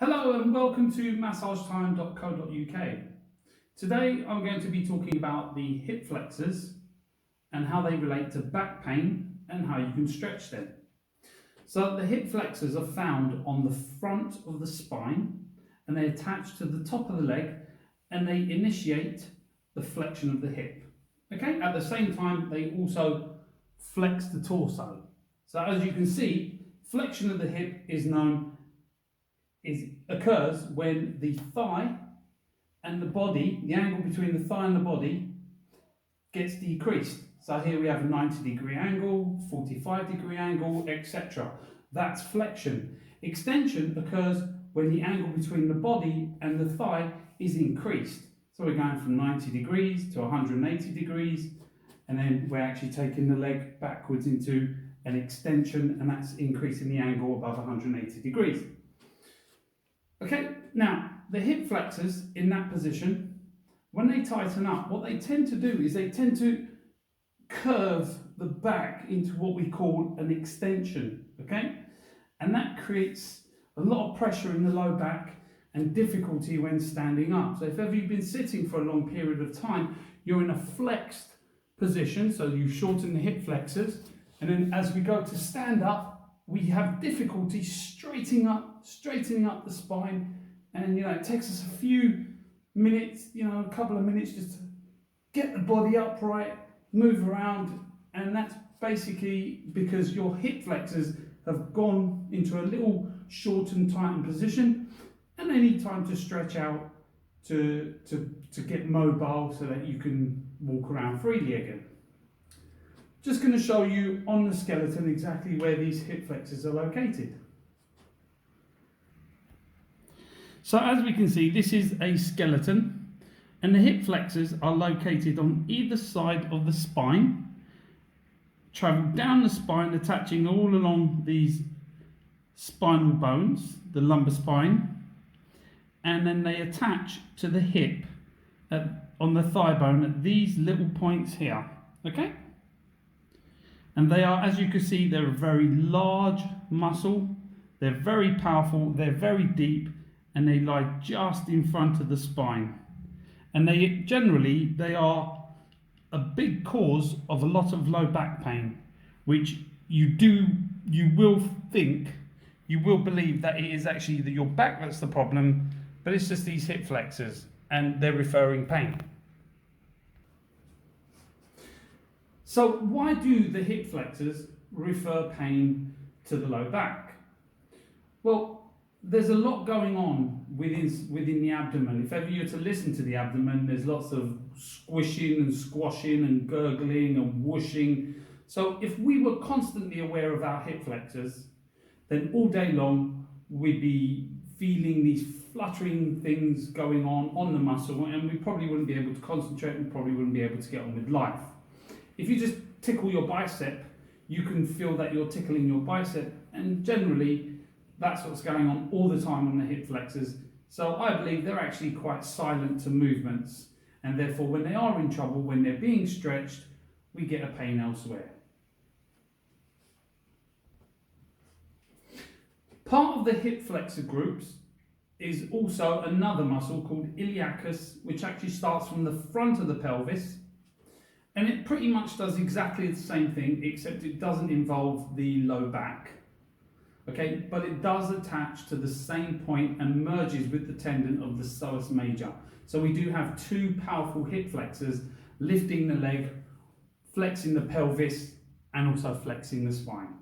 Hello and welcome to massagetime.co.uk. Today I'm going to be talking about the hip flexors and how they relate to back pain and how you can stretch them. So the hip flexors are found on the front of the spine and they attach to the top of the leg and they initiate the flexion of the hip. Okay, at the same time they also flex the torso. So as you can see, flexion of the hip occurs when the thigh and the body, the angle between the thigh and the body, gets decreased. So here we have a 90-degree angle, 45-degree angle, etc. That's flexion. Extension occurs when the angle between the body and the thigh is increased. So we're going from 90 degrees to 180 degrees, and then we're actually taking the leg backwards into an extension, and that's increasing the angle above 180 degrees. Okay, now the hip flexors in that position, when they tighten up, what they tend to do is they tend to curve the back into what we call an extension, okay? And that creates a lot of pressure in the low back and difficulty when standing up. So if ever you've been sitting for a long period of time, you're in a flexed position, so you shorten the hip flexors, and then as we go to stand up, we have difficulty straightening up the spine, and it takes us a few minutes, a couple of minutes just to get the body upright, move around, and that's basically because your hip flexors have gone into a little shortened, tightened position, and they need time to stretch out to get mobile so that you can walk around freely again. Just going to show you on the skeleton exactly where these hip flexors are located. So as we can see, this is a skeleton, and the hip flexors are located on either side of the spine, travel down the spine, attaching all along these spinal bones, the lumbar spine, and then they attach to the hip on the thigh bone at these little points here, okay? And they are, as you can see, they're a very large muscle, they're very powerful, they're very deep, and they lie just in front of the spine. And they are a big cause of a lot of low back pain, which you will believe that it is actually your back that's the problem, but it's just these hip flexors, and they're referring pain. So why do the hip flexors refer pain to the low back? Well, there's a lot going on within the abdomen. If ever you're to listen to the abdomen, there's lots of squishing and squashing and gurgling and whooshing. So if we were constantly aware of our hip flexors, then all day long we'd be feeling these fluttering things going on the muscle, and we probably wouldn't be able to concentrate, we probably wouldn't be able to get on with life. If you just tickle your bicep, you can feel that you're tickling your bicep, and generally that's what's going on all the time on the hip flexors. So I believe they're actually quite silent to movements, and therefore when they are in trouble, when they're being stretched, we get a pain elsewhere. Part of the hip flexor groups is also another muscle called Iliacus, which actually starts from the front of the pelvis. And it pretty much does exactly the same thing, except it doesn't involve the low back. Okay, but it does attach to the same point and merges with the tendon of the psoas major. So we do have two powerful hip flexors lifting the leg, flexing the pelvis, and also flexing the spine.